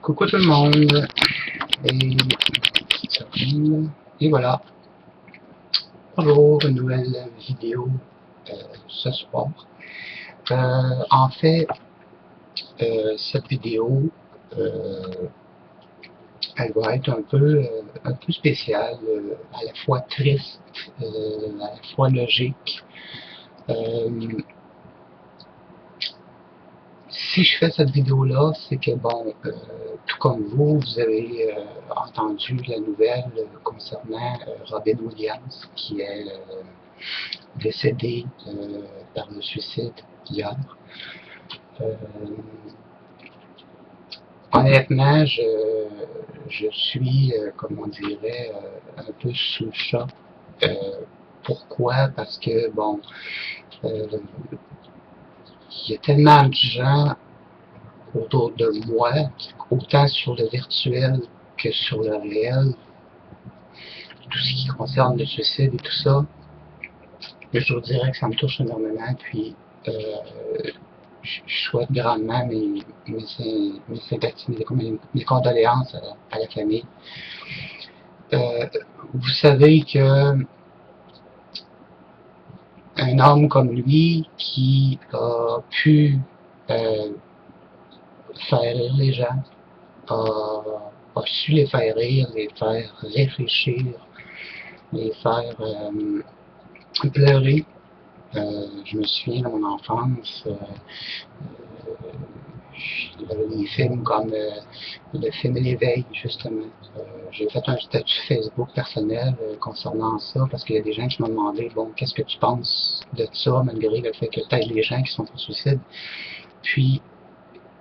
Coucou tout le monde, et et voilà, bonjour, une nouvelle vidéo ce soir. En fait, cette vidéo, elle va être un peu spéciale, à la fois triste, à la fois logique. Si je fais cette vidéo-là, c'est que, bon, tout comme vous avez entendu la nouvelle concernant Robin Williams, qui est décédé par le suicide hier. Honnêtement, je suis, comme on dirait, un peu sous le choc. Pourquoi? Parce que, bon, il y a tellement de gens autour de moi, autant sur le virtuel que sur le réel, tout ce qui concerne le suicide et tout ça, je vous dirais que ça me touche énormément, puis je souhaite grandement mes sympathies, mes condoléances à la famille. Vous savez que un homme comme lui qui a pu faire rire les gens, a su les faire rire, les faire réfléchir, les faire pleurer. Je me souviens de mon enfance, il y avait des films comme le film L'éveil, justement. J'ai fait un statut Facebook personnel concernant ça, parce qu'il y a des gens qui m'ont demandé, bon, qu'est-ce que tu penses de ça, malgré le fait que peut-être les gens qui sont en suicide. Puis,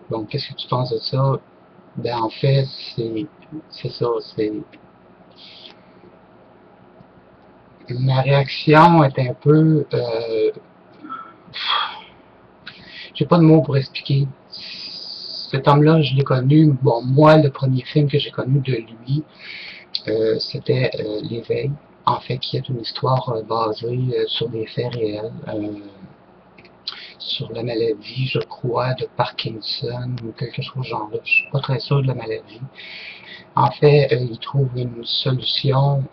bon, qu'est-ce que tu penses de ça? Ben, en fait, c'est ça, c'est... Ma réaction est un peu... j'ai pas de mots pour expliquer. Cet homme-là, je l'ai connu, bon, moi, le premier film que j'ai connu de lui, c'était L'éveil, en fait, qui est une histoire basée sur des faits réels, sur la maladie, je crois, de Parkinson, ou quelque chose genre là. Je suis pas très sûr de la maladie. En fait, il trouve une solution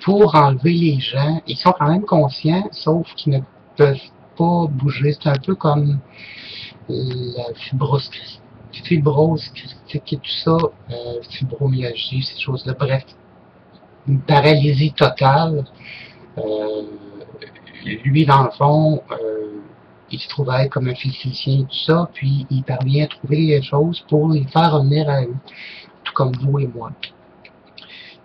pour enlever les gens. Ils sont quand même conscients, sauf qu'ils ne peuvent pas bouger. C'est un peu comme la fibrose cystique et tout ça, fibromyalgie, ces choses-là. Bref, une paralysie totale. Lui, dans le fond, il se trouvait comme un physicien et tout ça, puis il parvient à trouver les choses pour les faire revenir à eux, tout comme vous et moi.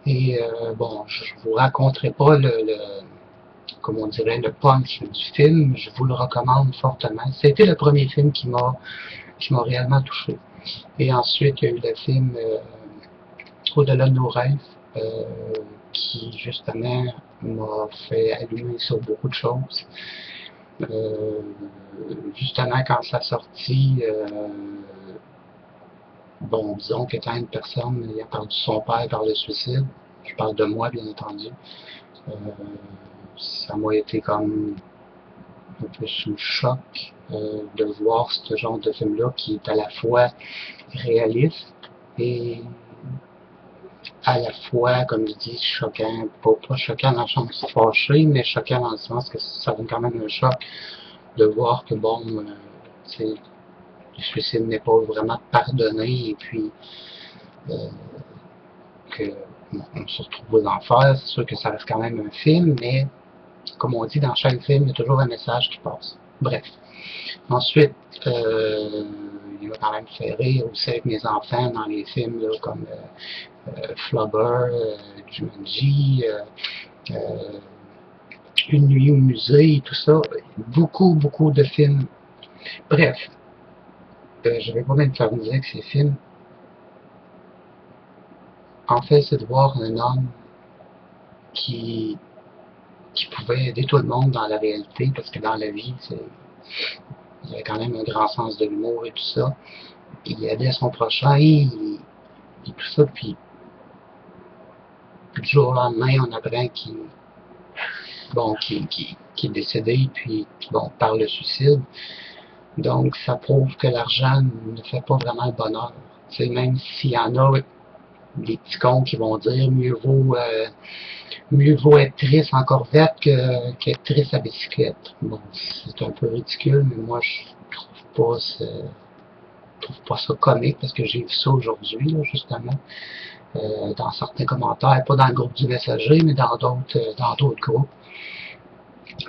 Et bon, je vous raconterai pas comme on dirait, le punch du film. Je vous le recommande fortement. C'était le premier film qui m'a réellement touché. Et ensuite, il y a eu le film Au-delà de nos rêves, qui justement m'a fait allumer sur beaucoup de choses. Justement, quand ça sortit, bon, disons qu'étant une personne ayant perdu son père par le suicide, je parle de moi, bien entendu, ça m'a été comme un peu sous le choc de voir ce genre de film-là qui est à la fois réaliste et à la fois, comme je dis, choquant, pas choquant dans le sens fâché, mais choquant dans le sens que ça donne quand même un choc de voir que, bon, le suicide n'est pas vraiment pardonné, et puis que bon, on se retrouve aux enfers. C'est sûr que ça reste quand même un film, mais comme on dit, dans chaque film, il y a toujours un message qui passe. Bref. Ensuite, il m'a quand même fait rire aussi avec mes enfants dans les films là, comme Flubber, Jumanji, Une nuit au musée, tout ça. Beaucoup, beaucoup de films. Bref, je vais pas m'éterniser avec ces films. En fait, c'est de voir un homme qui pouvait aider tout le monde dans la réalité, parce que dans la vie, il y a quand même un grand sens de l'humour et tout ça. Il aidait son prochain et tout ça, puis du jour au lendemain, on apprend qu'il est décédé, puis bon, par le suicide. Donc, ça prouve que l'argent ne fait pas vraiment le bonheur. Tu sais, même s'il y en a des petits cons qui vont dire mieux vaut être triste en Corvette qu'être triste à bicyclette. Bon, c'est un peu ridicule, mais moi je trouve pas ça comique parce que j'ai vu ça aujourd'hui, justement, dans certains commentaires, pas dans le groupe du messager, mais dans d'autres groupes.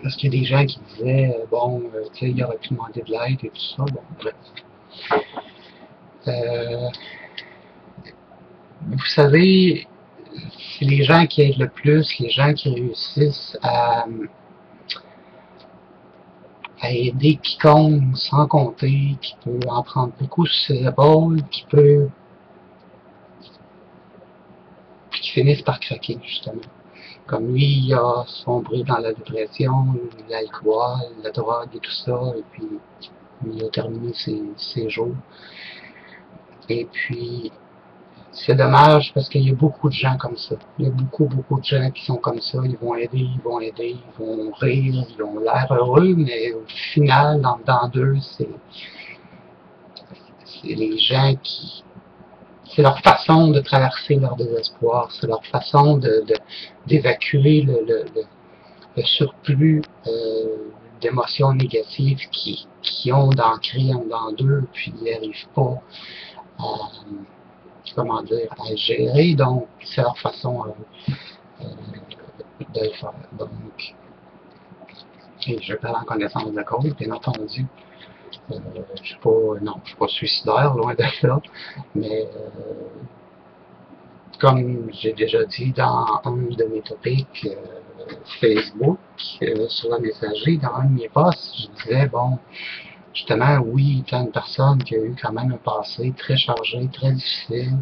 Parce qu'il y a des gens qui disaient, tu sais, il aurait pu demander de l'aide et tout ça. Bon, bref. Vous savez, c'est les gens qui aident le plus, les gens qui réussissent à aider quiconque sans compter, qui peut en prendre beaucoup sur ses épaules, qui finissent par craquer, justement. Comme lui, il a sombré dans la dépression, l'alcool, la drogue et tout ça, et puis il a terminé ses jours. Et puis, c'est dommage parce qu'il y a beaucoup de gens comme ça. Il y a beaucoup de gens qui sont comme ça. Ils vont aider, ils vont rire, ils ont l'air heureux, mais au final, dans d'eux, c'est les gens qui... C'est leur façon de traverser leur désespoir. C'est leur façon d'évacuer le surplus d'émotions négatives qui ont d'ancré dans d'eux, puis ils n'arrivent pas à à gérer, donc c'est leur façon de le faire. Donc, et je parle en connaissance de cause, bien entendu. Je suis pas suicidaire, loin de là, mais comme j'ai déjà dit dans un de mes topics Facebook, sur la messagerie, dans un de mes posts, je disais, bon, justement, oui, il y a une personne qui a eu quand même un passé très chargé, très difficile.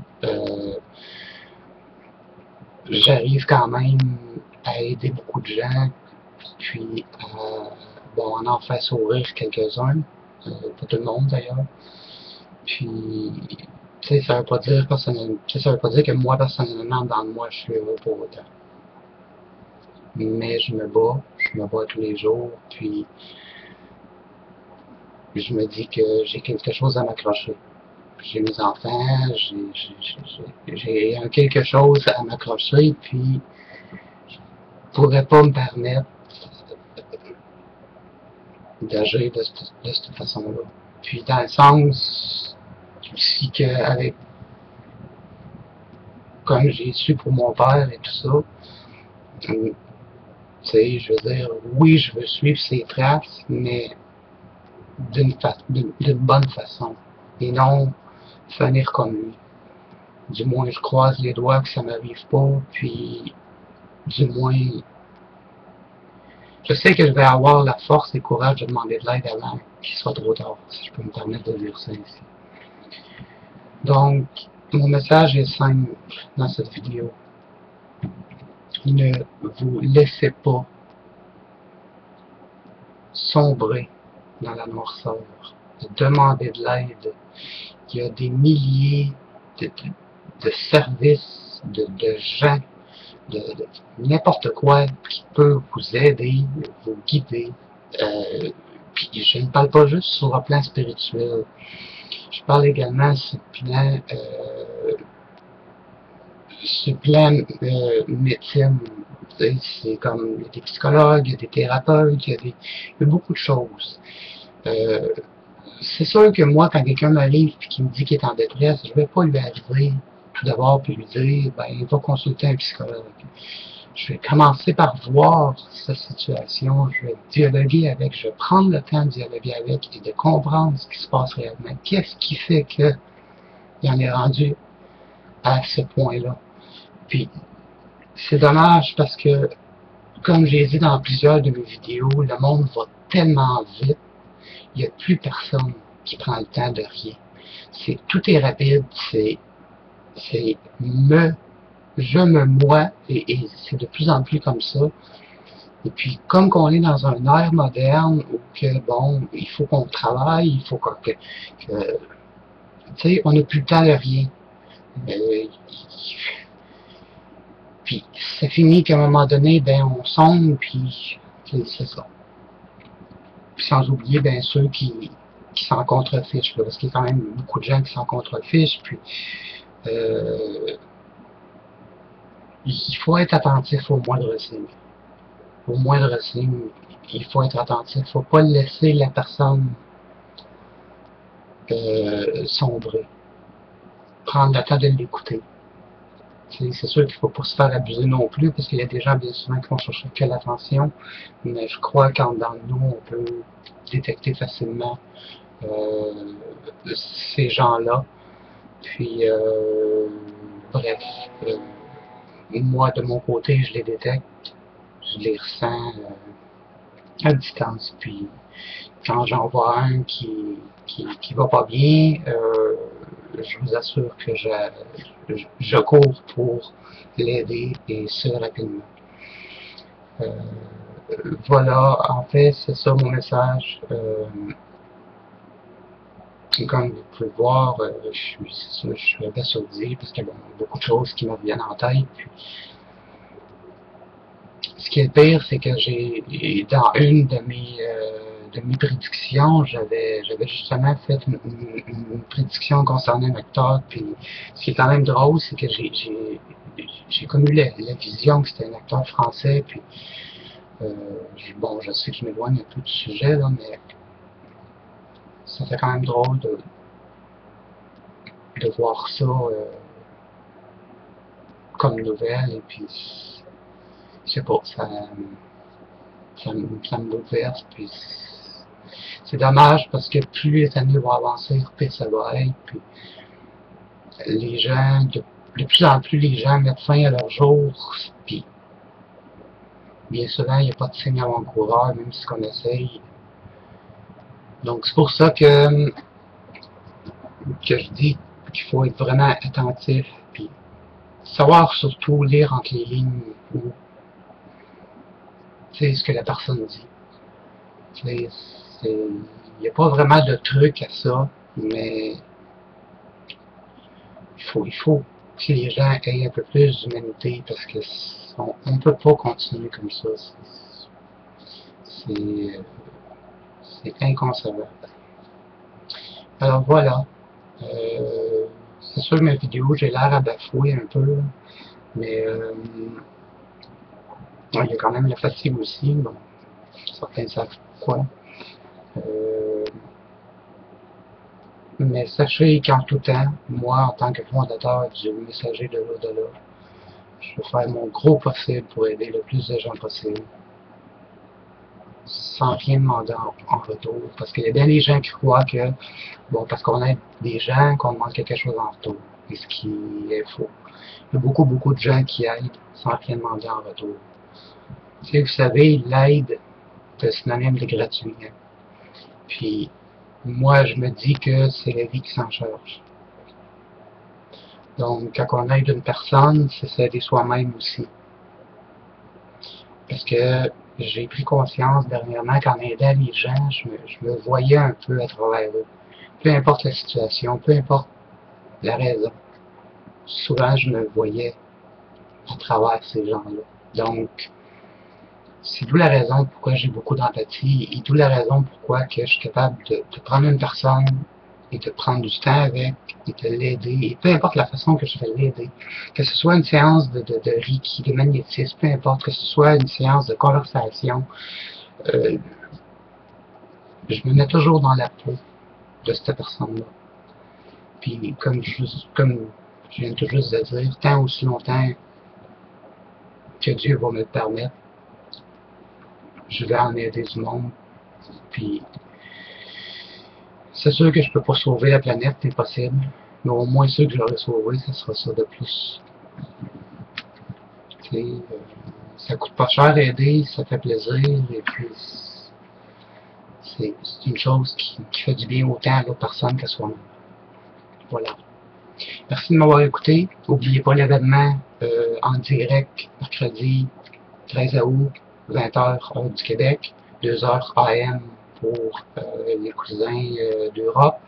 J'arrive quand même à aider beaucoup de gens, puis en faire sourire quelques-uns, pas tout le monde d'ailleurs. Puis, tu sais, ça veut pas dire que moi personnellement, dans moi, je suis heureux pour autant. Mais je me bats tous les jours, puis je me dis que j'ai quelque chose à m'accrocher. J'ai mes enfants, j'ai quelque chose à m'accrocher, puis je pourrais pas me permettre d'agir de cette façon-là. Puis dans le sens aussi qu'avec, comme j'ai su pour mon père et tout ça, tu sais, je veux dire, oui, je veux suivre ses traces, mais d'une bonne façon, et non finir comme lui. Du moins, je croise les doigts que ça m'arrive pas, puis du moins, je sais que je vais avoir la force et le courage de demander de l'aide avant qu'il soit trop tard, si je peux me permettre de dire ça ici. Donc, mon message est simple dans cette vidéo. Ne vous laissez pas sombrer dans la noirceur. Demandez de l'aide. Il y a des milliers de services, de gens, de n'importe quoi qui peut vous aider, vous guider. Puis je ne parle pas juste sur un plan spirituel. Je parle également sur le plan médecine. C'est comme il y a des psychologues, il y a des thérapeutes, il y a beaucoup de choses. C'est sûr que moi, quand quelqu'un m'arrive et qui me dit qu'il est en détresse, je ne vais pas lui arriver tout d'abord puis lui dire il va consulter un psychologue. Je vais commencer par voir sa situation, je vais dialoguer avec, je vais prendre le temps de dialoguer avec et de comprendre ce qui se passe réellement. Qu'est-ce qui fait qu'il en est rendu à ce point-là? Puis, c'est dommage parce que, comme j'ai dit dans plusieurs de mes vidéos, le monde va tellement vite, il n'y a plus personne qui prend le temps de rien. Tout est rapide, c'est je me moi, et c'est de plus en plus comme ça. Et puis, comme qu'on est dans un ère moderne où que, bon, il faut qu'on travaille, il faut que tu sais, on n'a plus le temps de rien. Puis, c'est fini qu'à un moment donné, on sombre, puis c'est ça. Puis sans oublier, ceux qui s'en contrefichent, là, parce qu'il y a quand même beaucoup de gens qui s'en contrefichent, puis il faut être attentif au moindre signe. Au moindre signe, il faut être attentif. Il ne faut pas laisser la personne sombrer. Prendre le temps de l'écouter. C'est sûr qu'il ne faut pas se faire abuser non plus, parce qu'il y a des gens bien souvent qui vont chercher que l'attention, mais je crois qu'en dedans de nous, on peut détecter facilement ces gens-là. Puis, bref, moi, de mon côté, je les détecte, je les ressens à distance. Puis, quand j'en vois un qui va pas bien, je vous assure que je cours pour l'aider et ce rapidement. Voilà, en fait, c'est ça mon message. Comme vous pouvez le voir, je suis abasourdi parce qu'il y a beaucoup de choses qui me viennent en tête. Puis, ce qui est le pire, c'est que dans une de mes prédictions, j'avais justement fait une prédiction concernant un acteur. Puis, ce qui est quand même drôle, c'est que j'ai connu la vision que c'était un acteur français. Puis, bon, je sais que je m'éloigne un peu du sujet, là, mais ça fait quand même drôle de voir ça comme nouvelle. Et puis, je sais pas, ça me bouleverse. Puis, c'est dommage parce que plus les années vont avancer, plus ça va être. Puis, les gens, de plus en plus, les gens mettent fin à leur jour. Puis, bien souvent, il n'y a pas de signe avant-coureur, même si on essaye. Donc, c'est pour ça que je dis qu'il faut être vraiment attentif. Puis, savoir surtout lire entre les lignes ou ce que la personne dit. Il n'y a pas vraiment de truc à ça, mais il faut que les gens aient un peu plus d'humanité parce que on ne peut pas continuer comme ça. C'est inconcevable. Alors voilà. C'est sûr que ma vidéo, j'ai l'air à bafouer un peu, mais il y a quand même la fatigue aussi. Bon, certains savent pourquoi. Mais sachez qu'en tout temps, moi, en tant que fondateur du Messager de l'au-delà, je vais faire mon gros possible pour aider le plus de gens possible, sans rien demander en retour. Parce qu'il y a bien des gens qui croient que, bon, parce qu'on aide des gens, qu'on demande quelque chose en retour. Et ce qui est faux. Il y a beaucoup de gens qui aident sans rien demander en retour. Vous savez, l'aide, c'est synonyme de gratuit. Hein. Puis, moi, je me dis que c'est la vie qui s'en charge. Donc, quand on aide une personne, c'est s'aider soi-même aussi. Parce que j'ai pris conscience dernièrement qu'en aidant les gens, je me voyais un peu à travers eux. Peu importe la situation, peu importe la raison. Souvent, je me voyais à travers ces gens-là. Donc, c'est d'où la raison pourquoi j'ai beaucoup d'empathie et d'où la raison pourquoi que je suis capable de prendre une personne et de prendre du temps avec et de l'aider. Et peu importe la façon que je vais l'aider. Que ce soit une séance de Reiki, de magnétisme, peu importe, que ce soit une séance de conversation, je me mets toujours dans la peau de cette personne-là. Puis comme je viens tout juste de dire, tant aussi longtemps que Dieu va me le permettre, je vais en aider du monde. Puis c'est sûr que je peux pas sauver la planète, c'est impossible. Mais au moins ceux que j'aurais sauvés, ça sera ça de plus. Ça coûte pas cher d'aider, ça fait plaisir, et puis c'est une chose qui fait du bien autant à l'autre personne qu'à soi-même. Voilà. Merci de m'avoir écouté. N'oubliez pas l'événement en direct, mercredi 13 août, 20h, heure du Québec, 2h AM pour les cousins d'Europe.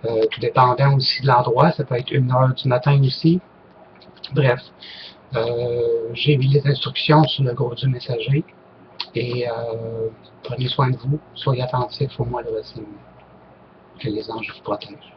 Tout dépendant aussi de l'endroit, ça peut être 1h du matin aussi. Bref, j'ai mis les instructions sur le groupe du messager et prenez soin de vous, soyez attentifs au mois de récit. que les anges vous protègent.